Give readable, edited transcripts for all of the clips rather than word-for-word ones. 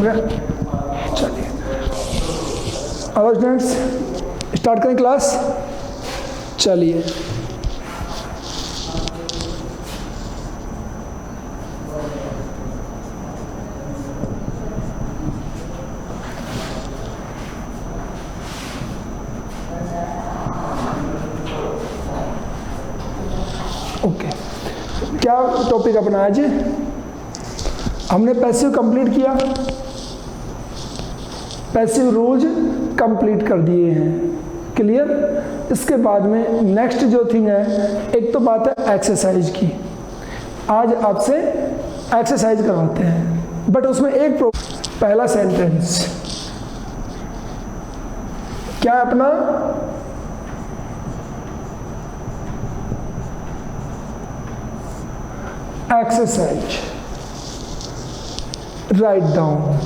गया? चलिए अब स्टूडेंट्स स्टार्ट करें क्लास। चलिए ओके, क्या टॉपिक अपना आज? हमने पैसिव कंप्लीट किया, पैसिव रूल्स कंप्लीट कर दिए हैं, क्लियर। इसके बाद में नेक्स्ट जो थिंग है, एक तो बात है एक्सरसाइज की। आज आपसे एक्सरसाइज करवाते हैं, बट उसमें एक पहला सेंटेंस क्या है अपना? Exercise, write down.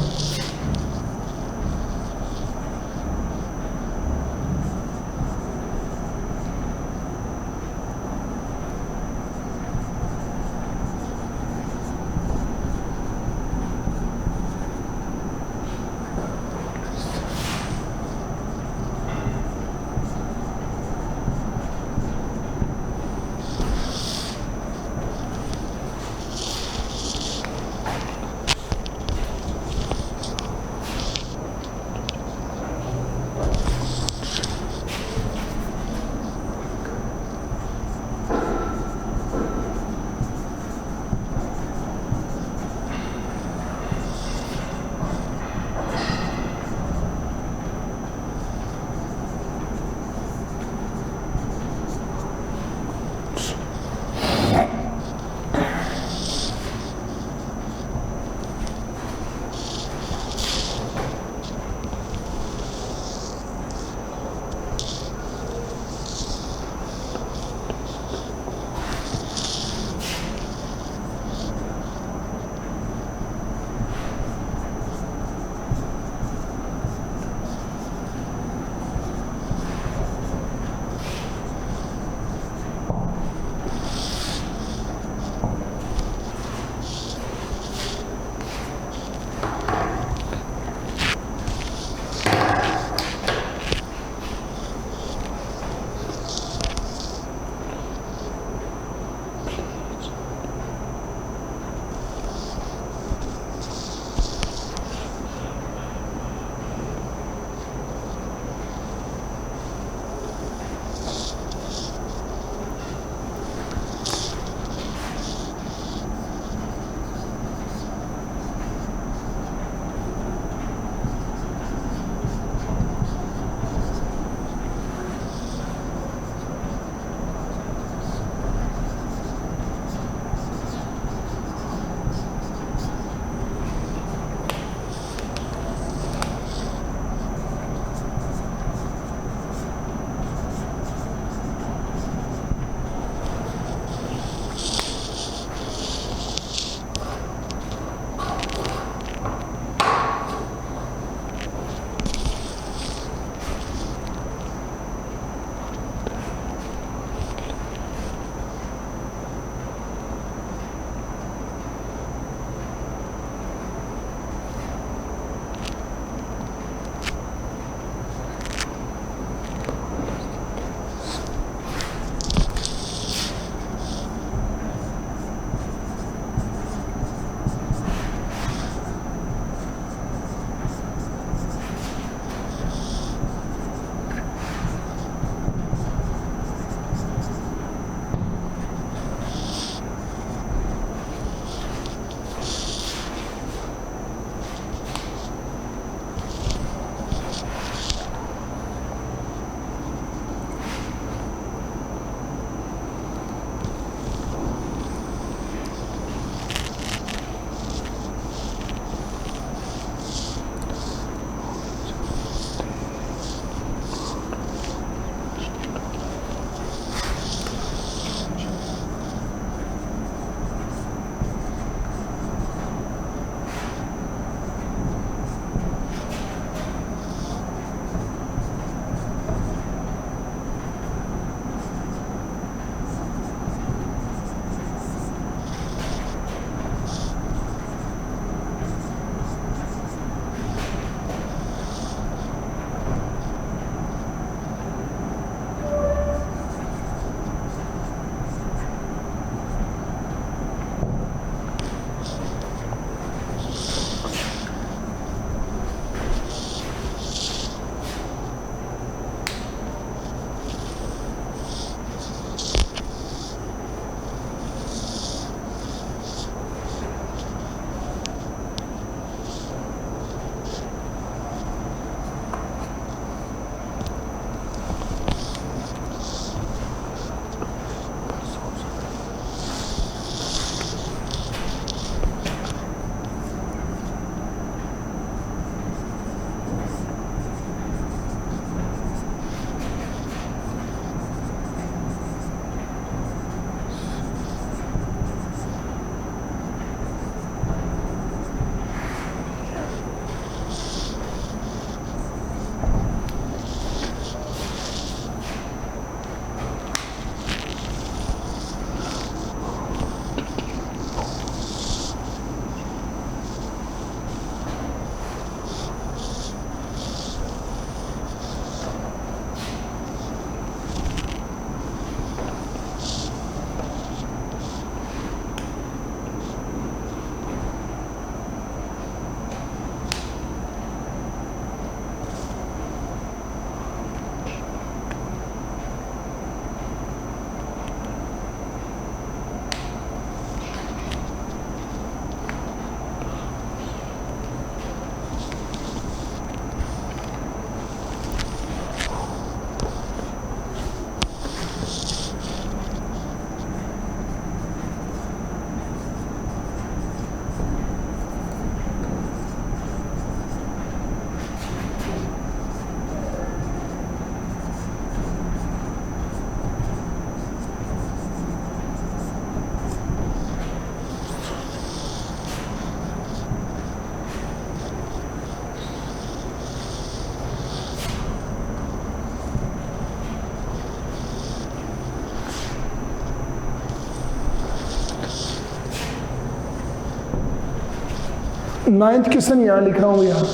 9th question यहाँ लिख रहा हूँ यहाँ,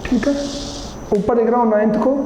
ठीक है, ऊपर लिख रहा हूँ 9th को।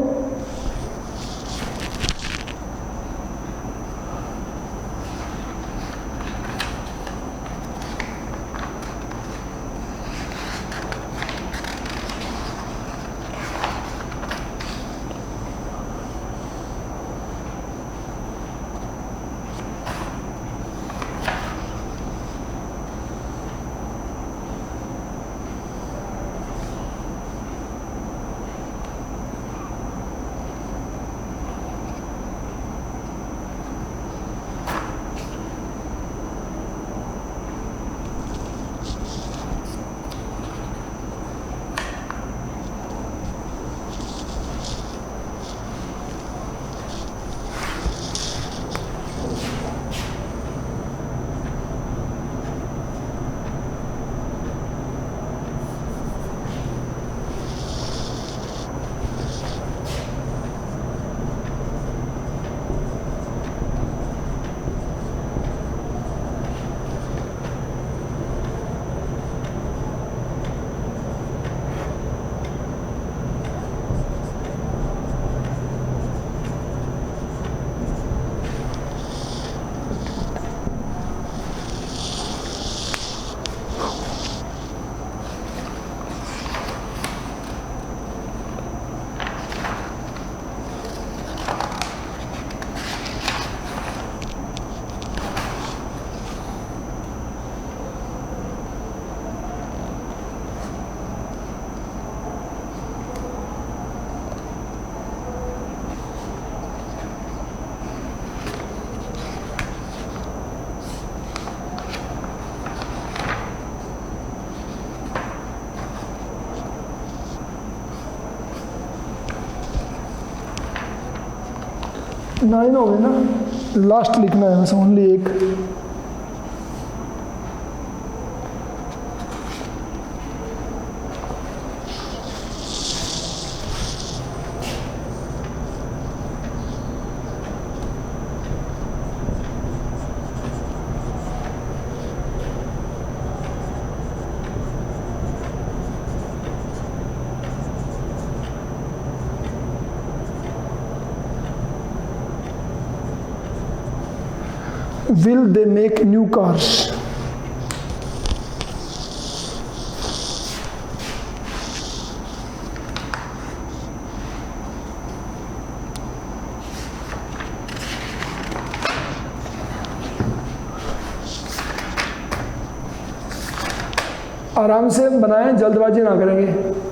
नाइन हो गए ना, लास्ट लिखना है बस, ओनली एक। Will they make new cars? आराम से बनाएं, जल्दबाजी ना करेंगे।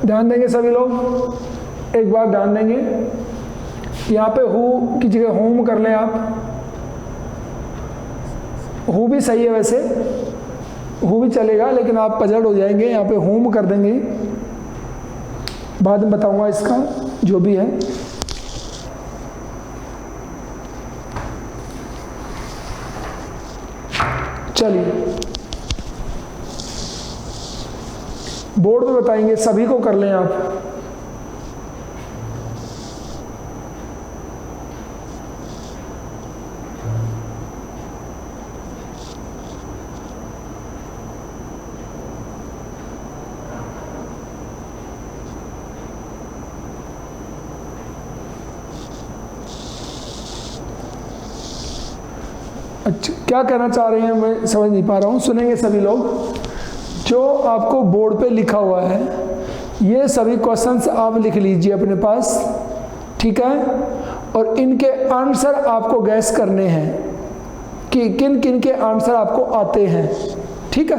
ध्यान देंगे सभी लोग, एक बार ध्यान देंगे। यहाँ पे हु की जगह होम कर लें आप। हु भी सही है वैसे, हु भी चलेगा, लेकिन आप पजड़ हो जाएंगे। यहाँ पे होम कर देंगे, बाद में बताऊंगा इसका जो भी है। चलिए बोर्ड पे बताएंगे, सभी को कर लें आप। अच्छा, क्या कहना चाह रहे हैं मैं समझ नहीं पा रहा हूँ, सुनेंगे सभी लोग। जो आपको बोर्ड पे लिखा हुआ है ये सभी क्वेश्चंस आप लिख लीजिए अपने पास, ठीक है। और इनके आंसर आपको गैस करने हैं कि किन किन के आंसर आपको आते हैं। ठीक है,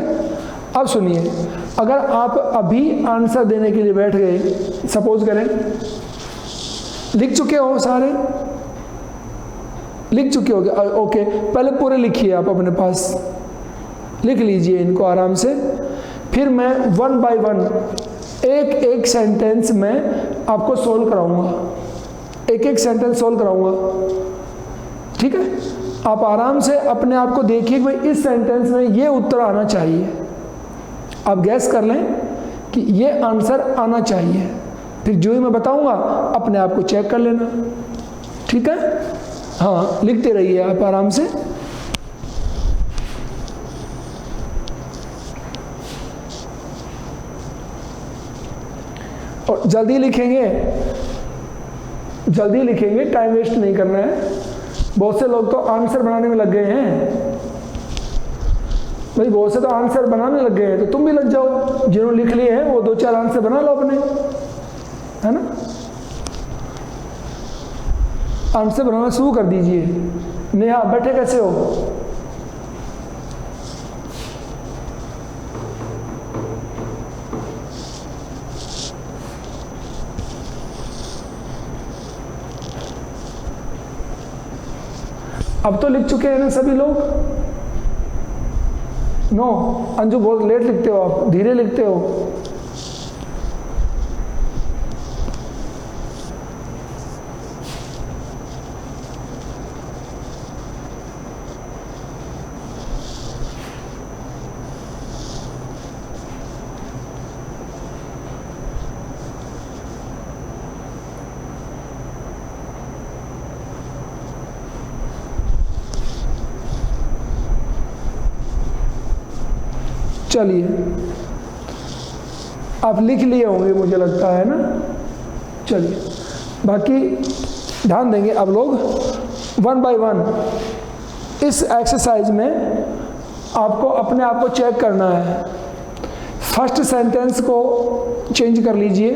अब सुनिए, अगर आप अभी आंसर देने के लिए बैठ गए, सपोज करें लिख चुके हो, सारे लिख चुके हो, ओके, पहले पूरे लिखिए, आप अपने पास लिख लीजिए इनको आराम से। फिर मैं 1 बाय 1 एक एक सेंटेंस में आपको सोल्व कराऊंगा, एक एक सेंटेंस सोल्व कराऊंगा। ठीक है, आप आराम से अपने आप को देखिए कि भाई इस सेंटेंस में ये उत्तर आना चाहिए, आप गैस कर लें कि ये आंसर आना चाहिए। फिर जो ही मैं बताऊंगा अपने आप को चेक कर लेना। ठीक है, हाँ, लिखते रहिए आप आराम से। और जल्दी लिखेंगे, जल्दी लिखेंगे, टाइम वेस्ट नहीं करना है। बहुत से लोग तो आंसर बनाने में लग गए हैं भाई, बहुत से तो आंसर बनाने लग गए हैं, तो तुम भी लग जाओ। जिन्होंने लिख लिए हैं वो 2-4 आंसर बना लो अपने, है ना। आंसर बनाना शुरू कर दीजिए। नेहा, बैठे कैसे हो? अब तो लिख चुके हैं ना सभी लोग? नो, अंजू बहुत लेट लिखते हो आप, धीरे लिखते हो। चलिए, आप लिख लिए होंगे मुझे लगता है ना। चलिए, बाकी ध्यान देंगे अब लोग 1 बाय 1 इस एक्सरसाइज में आपको अपने आप को चेक करना है। फर्स्ट सेंटेंस को चेंज कर लीजिए,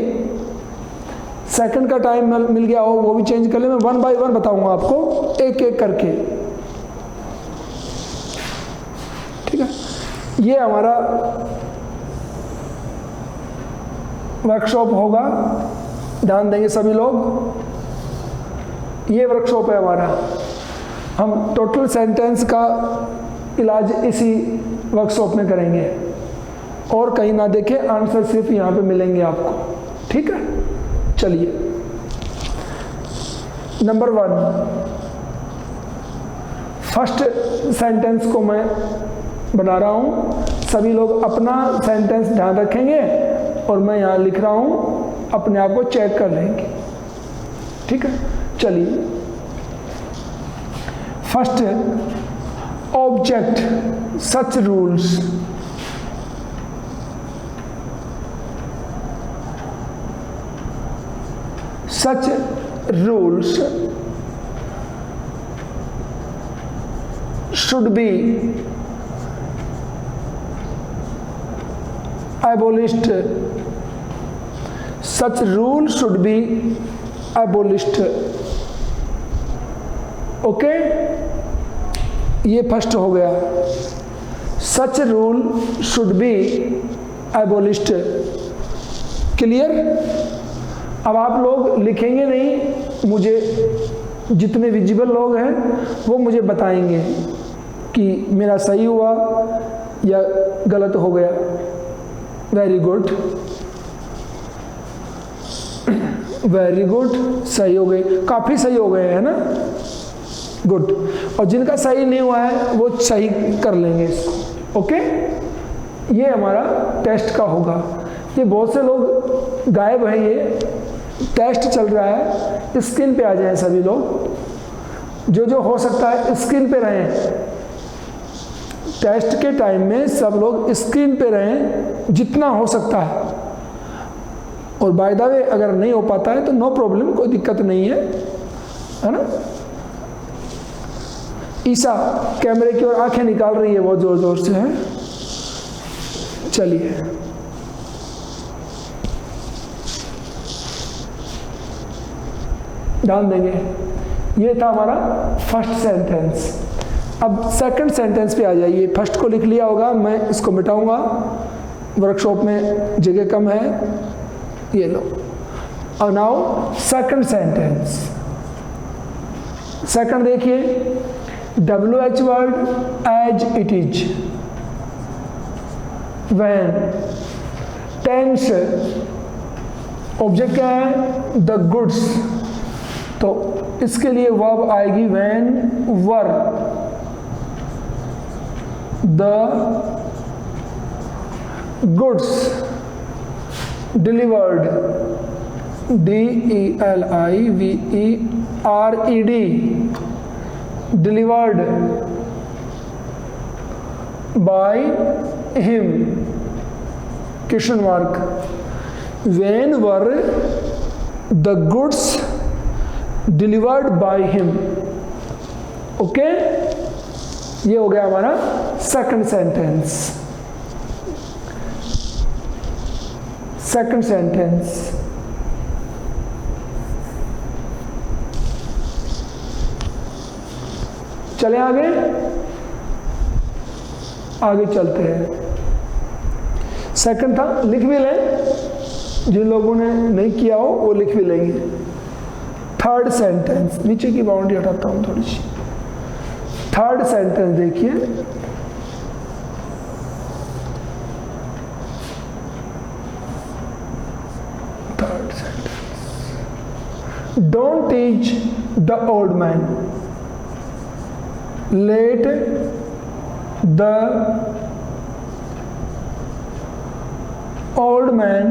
सेकंड का टाइम मिल गया हो वो भी चेंज कर ले। मैं 1 बाय 1 बताऊंगा आपको एक एक करके। ठीक है, ये हमारा वर्कशॉप होगा, ध्यान देंगे सभी लोग। ये वर्कशॉप है हमारा, हम टोटल सेंटेंस का इलाज इसी वर्कशॉप में करेंगे और कहीं ना देखें, आंसर सिर्फ यहाँ पे मिलेंगे आपको। ठीक है, चलिए नंबर 1, फर्स्ट सेंटेंस को मैं बना रहा हूँ। सभी लोग अपना सेंटेंस ध्यान रखेंगे और मैं यहाँ लिख रहा हूँ, अपने आप को चेक कर लेंगे। ठीक है, चलिए। First, object such rules. Such rules should be abolished. Such rules should be abolished. Okay, ये फर्स्ट हो गया। Such rule should be abolished. Clear? अब आप लोग लिखेंगे नहीं, मुझे जितने विजिबल लोग हैं वो मुझे बताएंगे कि मेरा सही हुआ या गलत हो गया। वेरी गुड, वेरी गुड, सही हो गए, काफ़ी सही हो गए हैं ना। गुड, और जिनका सही नहीं हुआ है वो सही कर लेंगे इसको। ओके, ये हमारा टेस्ट का होगा। ये बहुत से लोग गायब हैं, ये टेस्ट चल रहा है, स्क्रीन पे आ जाएं सभी लोग। जो जो हो सकता है स्क्रीन पे रहें, टेस्ट के टाइम में सब लोग स्क्रीन पे रहें जितना हो सकता है। और बाय द वे अगर नहीं हो पाता है तो नो प्रॉब्लम, कोई दिक्कत नहीं है ना। ईसा कैमरे की ओर आंखें निकाल रही है बहुत जोर जोर से, है। चलिए, ध्यान देंगे। ये था हमारा फर्स्ट सेंटेंस। अब सेकंड सेंटेंस पे आ जाइए। फर्स्ट को लिख लिया होगा, मैं इसको मिटाऊंगा, वर्कशॉप में जगह कम है, ये लो। और नाउ सेकंड सेंटेंस। सेकंड देखिए, WH word as it is, when, tense, object क्या है, द गुड्स, तो इसके लिए वर्ब आएगी when were the goods delivered, DELIVERED, delivered by him, question mark, when were the goods delivered by him. Okay, ये हो गया हमारा सेकंड सेंटेंस। सेकंड सेंटेंस, चले आगे, आगे चलते हैं। सेकंड था, लिख भी लें, जिन लोगों ने नहीं किया हो वो लिख भी लेंगे। थर्ड सेंटेंस, नीचे की बाउंड्री हटाता हूं थोड़ी सी। थर्ड सेंटेंस देखिए, third sentence, don't teach the old man, let the old man,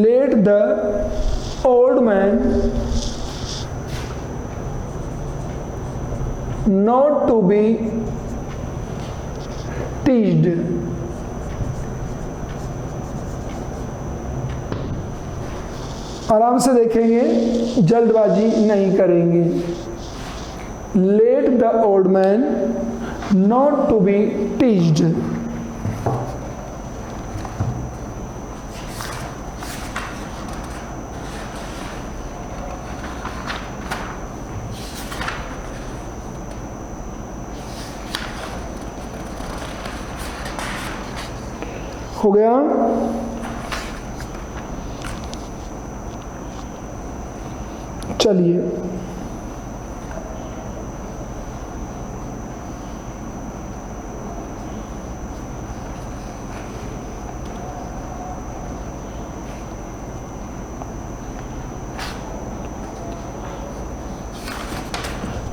let the old man not to be teased. आराम से देखेंगे, जल्दबाजी नहीं करेंगे। Let the old man not to be teased. हो गया। चलिए,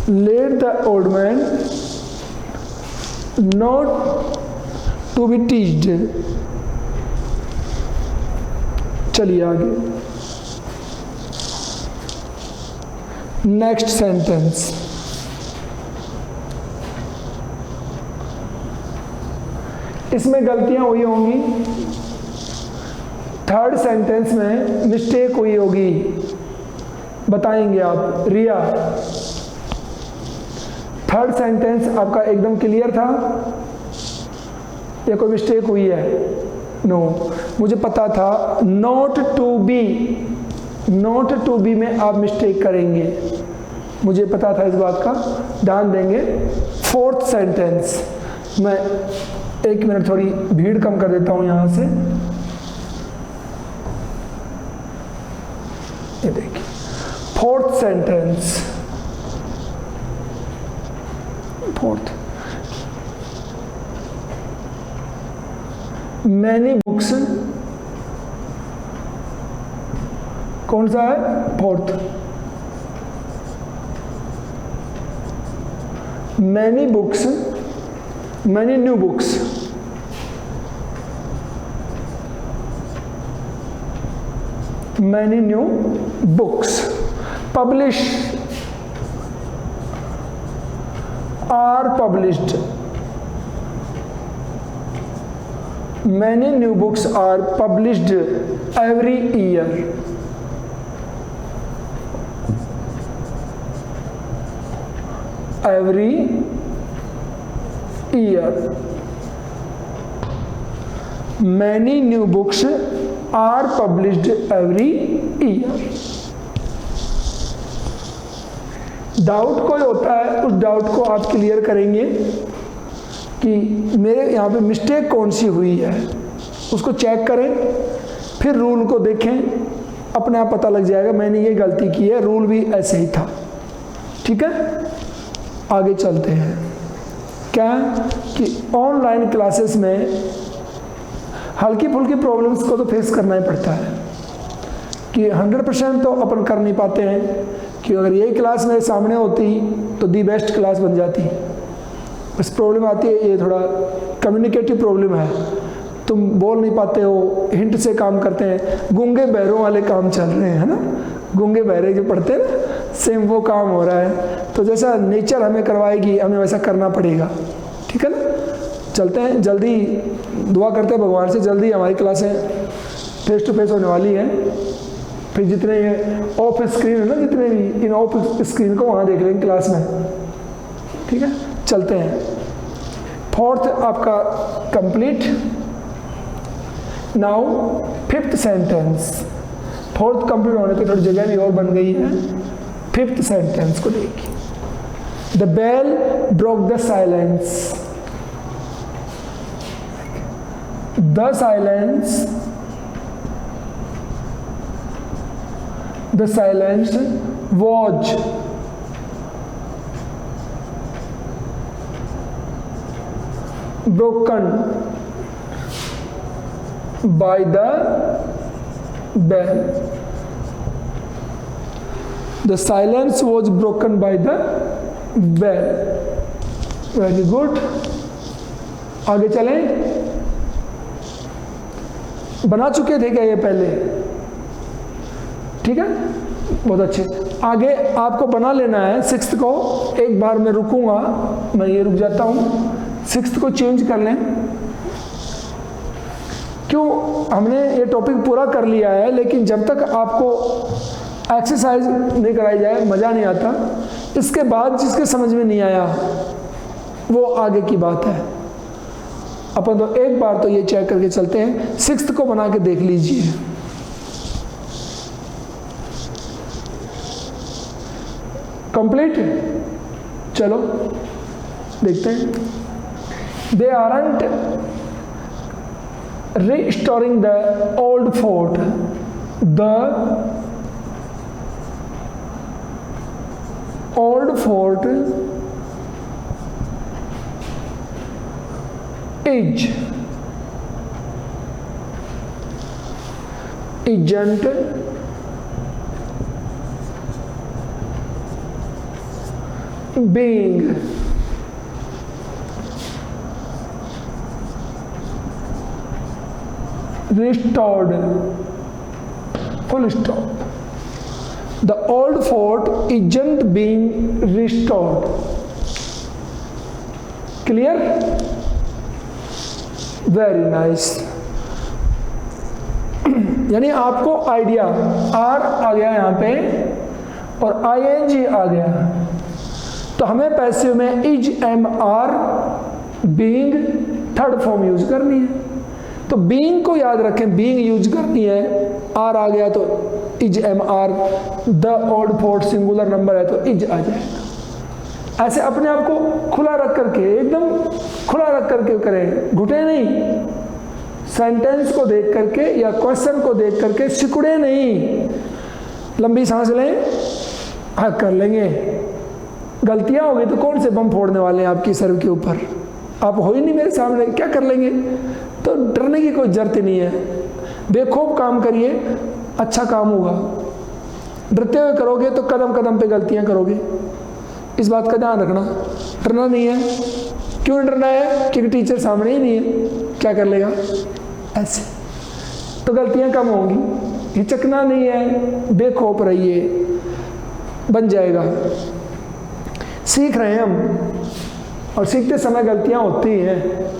let the old man not to be teased. चलिए आगे, नेक्स्ट सेंटेंस। इसमें गलतियां हुई होंगी, थर्ड सेंटेंस में मिस्टेक हुई होगी, बताएंगे आप। रिया, थर्ड सेंटेंस आपका एकदम क्लियर था या कोई मिस्टेक हुई है? नो, मुझे पता था not to be, not to be में आप मिस्टेक करेंगे, मुझे पता था इस बात का, ध्यान देंगे। फोर्थ सेंटेंस, मैं एक मिनट थोड़ी भीड़ कम कर देता हूं यहां से। ये देखिए, fourth sentence, fourth, many books, कौन सा है? Fourth. Many books, many new books, many new books, publish, are published, many new books are published every year. Every year. Many new books are published every year. Doubt कोई होता है उस doubt को आप clear करेंगे कि मेरे यहाँ पे मिस्टेक कौन सी हुई है, उसको चेक करें, फिर रूल को देखें, अपने आप पता लग जाएगा मैंने ये गलती की है, रूल भी ऐसे ही था। ठीक है, आगे चलते हैं। क्या कि ऑनलाइन क्लासेस में हल्की फुल्की प्रॉब्लम्स को तो फेस करना ही पड़ता है कि 100% तो अपन कर नहीं पाते हैं कि अगर यही क्लास मेरे सामने होती तो दी बेस्ट क्लास बन जाती। बस प्रॉब्लम आती है ये थोड़ा कम्युनिकेटिव प्रॉब्लम है, तुम बोल नहीं पाते हो, हिंट से काम करते हैं, गूंगे बहरों वाले काम चल रहे हैं, है ना, गूंगे बहरे जो पढ़ते हैं ना, सेम वो काम हो रहा है। तो जैसा नेचर हमें करवाएगी हमें वैसा करना पड़ेगा। ठीक है ना, चलते हैं, जल्दी दुआ करते हैं भगवान से जल्दी हमारी क्लासें फेस टू फेस होने वाली हैं। फिर जितने ये ऑफ स्क्रीन है ना, जितने भी इन ऑफ स्क्रीन को वहाँ देख लेंगे क्लास में। ठीक है, चलते हैं। फोर्थ आपका complete. Now fifth sentence. Fourth complete होने पे थोड़ी जगह भी और बन गई है। फिफ्थ सेंटेंस को देखिए। The bell broke the silence. The silence, the silence was broken by the bell. The silence was broken by the bell. Very good. आगे चलें। बना चुके थे क्या ये पहले? ठीक है, बहुत अच्छे। आगे आपको बना लेना है सिक्स्थ को। एक बार मैं रुकूंगा, मैं ये रुक जाता हूँ, सिक्स्थ को चेंज कर लें। क्यों, हमने ये टॉपिक पूरा कर लिया है, लेकिन जब तक आपको एक्सरसाइज नहीं कराई जाए मज़ा नहीं आता। इसके बाद जिसके समझ में नहीं आया वो आगे की बात है। अपन तो एक बार तो ये चेक करके चलते हैं। सिक्स्थ को बना के देख लीजिए। कंप्लीट, चलो देखते हैं। They aren't restoring the old fort, the old fort is isn't being restored, full stop. The old fort isn't being restored. Clear? Very nice. यानी आपको आइडिया, आर आ गया यहाँ पे और ING आ गया, तो हमें पैसिव में is am are being third form use करनी है। तो बीइंग को याद रखें, बीइंग यूज करनी है। आर आ गया तो is am are, the old fort singular number है तो इज आ जाएगा। ऐसे अपने आप को खुला रख करके, एकदम खुला रख करके करें, घुटे नहीं। सेंटेंस को देख करके या क्वेश्चन को देख करके सिकुड़े नहीं। लंबी सांस लें, हाँ कर लेंगे। गलतियां हो गई तो कौन से बम फोड़ने वाले हैं आपकी सर के ऊपर? आप हो ही नहीं मेरे सामने, क्या कर लेंगे? तो डरने की कोई जरूरत ही नहीं है। बेखौफ काम करिए, अच्छा काम होगा। डरते हुए करोगे तो कदम कदम पे गलतियां करोगे। इस बात का ध्यान रखना। डरना नहीं है। क्यों डरना है? क्योंकि टीचर सामने ही नहीं है, क्या कर लेगा? ऐसे तो गलतियां कम होंगी। हिचकना नहीं है, बेखौफ रहिए, बन जाएगा। सीख रहे हैं हम, और सीखते समय गलतियां होती हैं।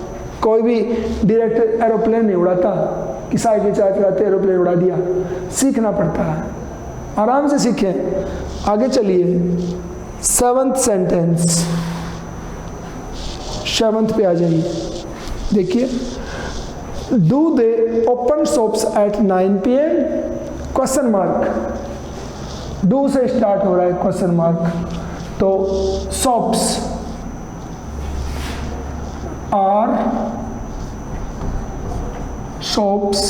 कोई भी डायरेक्ट एरोप्लेन नहीं उड़ाता कि साइकिल चलाते एरोप्लेन उड़ा दिया। सीखना पड़ता है, आराम से सीखें। आगे चलिए, सेवंथ सेंटेंस, सेवंथ पे आ जाइए। देखिए, do they open shops at 9 PM? Question mark. Do से स्टार्ट हो रहा है क्वेश्चन मार्क। तो shops are shops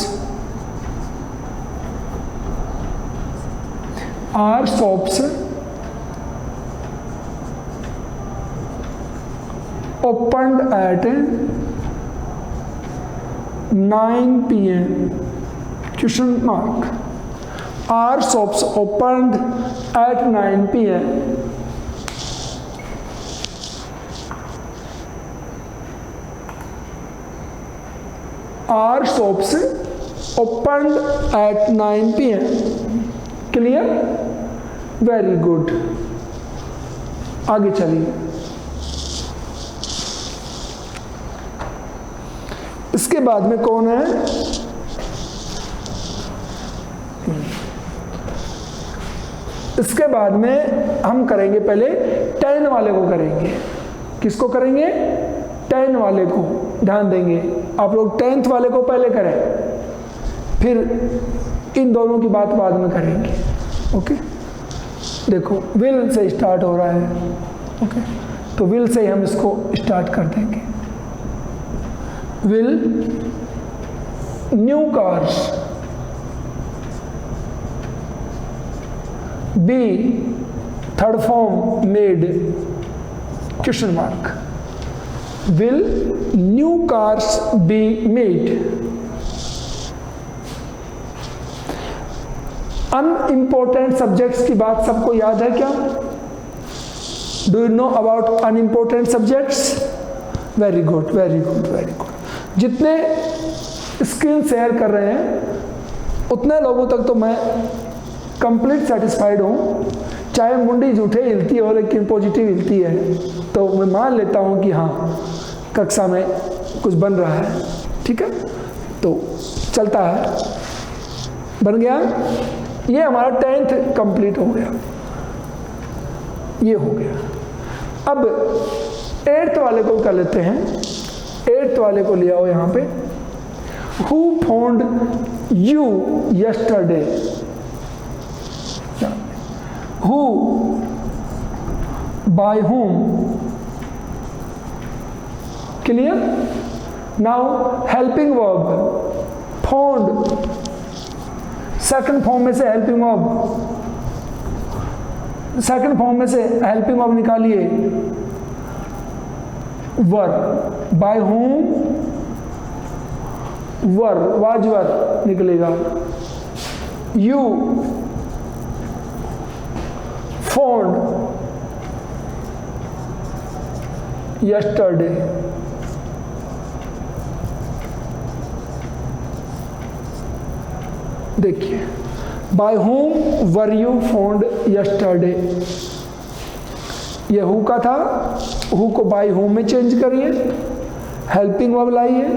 opened at 9 p.m. question mark. Are shops opened at 9 p.m.? Are shops opened at 9 p.m.? Clear? Very good. आगे चलिए। इसके बाद में कौन है? इसके बाद में हम करेंगे, पहले 10 वाले को करेंगे। किसको करेंगे? 10 वाले को ध्यान देंगे। आप लोग 10th वाले को पहले करें, फिर इन दोनों की बात बाद में करेंगे। ओके, देखो विल से स्टार्ट हो रहा है। ओके, तो विल से ही हम इसको स्टार्ट कर देंगे। Will new cars be third form made question mark. Will new cars be made? Unimportant subjects की बात सबको याद है क्या? Do you know about unimportant subjects? Very good, very good, very good. जितने स्किल शेयर कर रहे हैं उतने लोगों तक तो मैं कंप्लीट सेटिस्फाइड हूँ। चाहे मुंडी झूठे हिलती हो लेकिन पॉजिटिव हिलती है, तो मैं मान लेता हूँ कि हाँ कक्षा में कुछ बन रहा है। ठीक है, तो चलता है, बन गया। ये हमारा 10th कंप्लीट हो गया, ये हो गया। अब 8th वाले को कर लेते हैं। 8th वाले को ले आओ यहाँ पे। Who found you yesterday? Who, by whom? Clear? Now helping verb found, second form में से हेल्पिंग वर्ब, सेकंड फॉर्म में से हेल्पिंग वर्ब निकालिए। Were, by whom were, was were निकलेगा। You phoned yesterday. देखिए, by whom were you phoned yesterday, ये who का था, हु को बाय होम में चेंज करिए, हेल्पिंग वर्ब लाइए।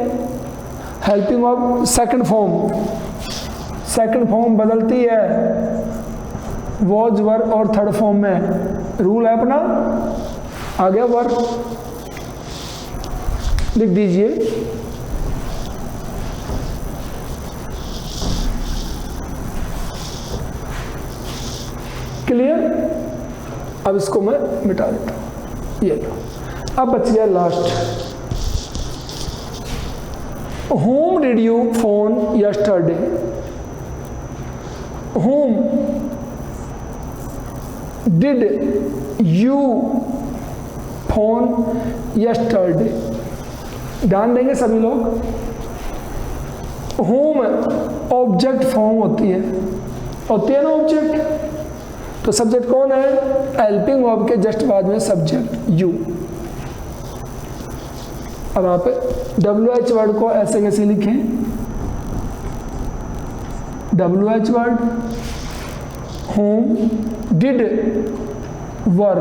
हेल्पिंग वर्ब सेकंड फॉर्म बदलती है वॉज वर और थर्ड फॉर्म में। रूल है अपना, आ गया वर, लिख दीजिए। क्लियर? अब इसको मैं मिटा देता हूं, ये लो। अब बच गया last. Whom did you phone yesterday? Whom did you phone yesterday? ध्यान देंगे सभी लोग। Whom ऑब्जेक्ट फॉर्म होती है ना ऑब्जेक्ट, तो सब्जेक्ट कौन है? हेल्पिंग वर्ब के जस्ट बाद में सब्जेक्ट यू। अब आप WH वर्ड को ऐसे कैसे लिखें? WH word home did were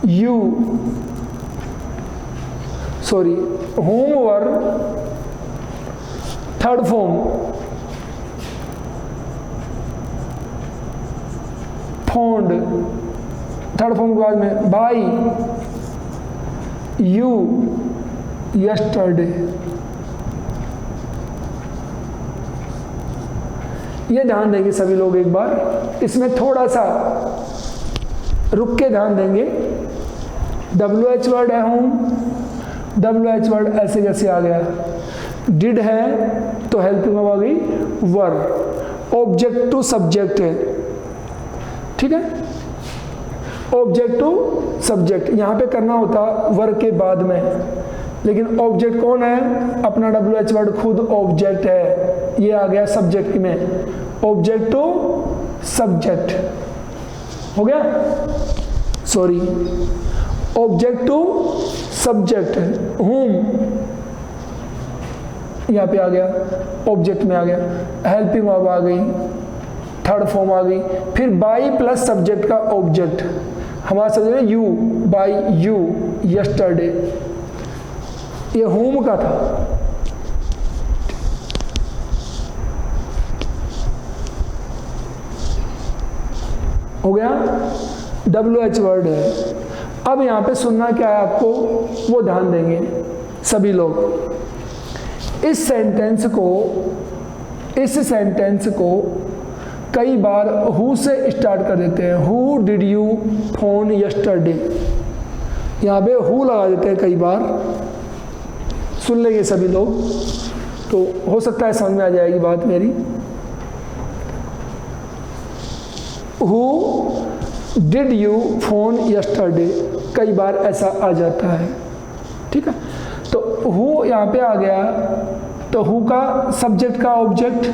you, sorry home were third form found, third form के बाद में बाय यू यस्टरडे। ये ध्यान देंगे सभी लोग एक बार। इसमें थोड़ा सा रुक के ध्यान देंगे। WH वर्ड है होम, WH वर्ड ऐसे जैसे आ गया, डिड है तो हेल्पिंग वर्ब आ गई वर, ऑब्जेक्ट टू सब्जेक्ट है, ठीक है, ऑब्जेक्ट टू सब्जेक्ट यहाँ पे करना होता वर के बाद में, लेकिन ऑब्जेक्ट कौन है, अपना WH वर्ड खुद ऑब्जेक्ट है, ये आ गया सब्जेक्ट में, ऑब्जेक्ट टू सब्जेक्ट हो गया, सॉरी ऑब्जेक्ट टू सब्जेक्ट, होम यहाँ पे आ गया, ऑब्जेक्ट में आ गया, हेल्पिंग वर्ब आ गई, थर्ड फॉर्म आ गई, फिर बाई प्लस सब्जेक्ट का ऑब्जेक्ट, हमारा subject you, by you, yesterday, ये होम का था। हो गया, WH वर्ड है। अब यहाँ पे सुनना क्या है आपको, वो ध्यान देंगे सभी लोग। इस सेंटेंस को कई बार हु से स्टार्ट कर देते हैं, who did you phone yesterday, यहाँ पे हु लगा देते हैं कई बार, सुन लेंगे सभी लोग तो हो सकता है समझ में आ जाएगी बात मेरी। Who did you phone yesterday, कई बार ऐसा आ जाता है, ठीक है। तो हु यहाँ पे आ गया, तो हु का सब्जेक्ट का ऑब्जेक्ट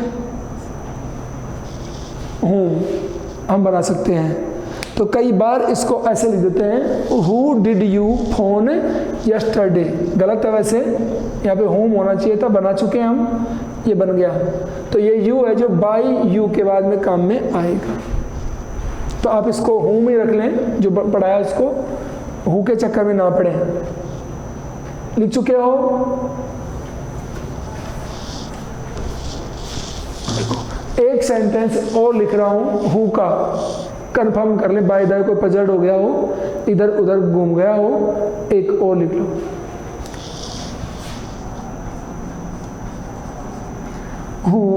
हूँ हम बना सकते हैं, तो कई बार इसको ऐसे लिख देते हैं, who did you phone yesterday, गलत है वैसे, यहाँ पे होम होना चाहिए था, बना चुके हैं हम, ये बन गया, तो ये यू है जो बाई यू के बाद में काम में आएगा, तो आप इसको होम ही रख लें, जो पढ़ाया उसको हु के चक्कर में ना पड़े। लिख चुके हो, एक सेंटेंस और लिख रहा हूं हु का, कंफर्म कर ले, बाय द कोई पजल हो गया हो, इधर उधर घूम गया हो, एक और लिख लो। Who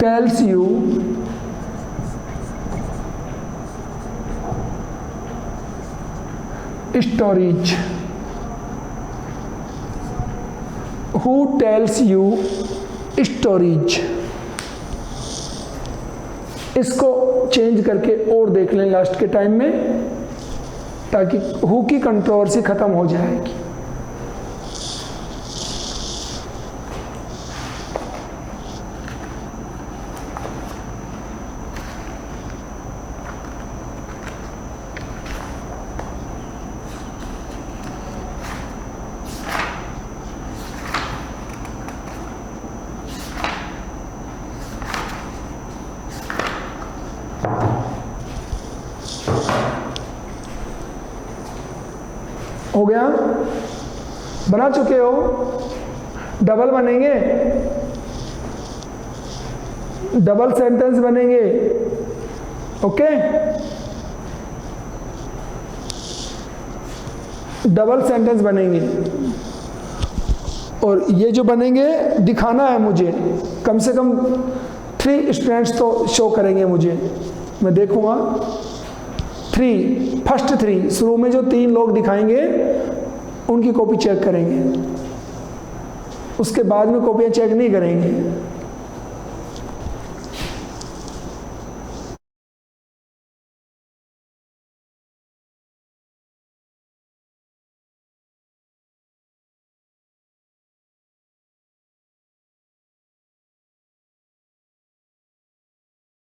tells you stories, who tells you stories, इसको चेंज करके और देख लें लास्ट के टाइम में, ताकि हु की कंट्रोवर्सी खत्म हो जाएगी। हो गया, बना चुके हो, डबल बनेंगे, डबल सेंटेंस बनेंगे, ओके, डबल सेंटेंस बनेंगे, और ये जो बनेंगे दिखाना है मुझे, कम से कम 3 स्टूडेंट्स तो शो करेंगे मुझे, मैं देखूंगा 3, फर्स्ट 3, शुरू में जो 3 लोग दिखाएंगे उनकी कॉपी चेक करेंगे, उसके बाद में कॉपियाँ चेक नहीं करेंगे।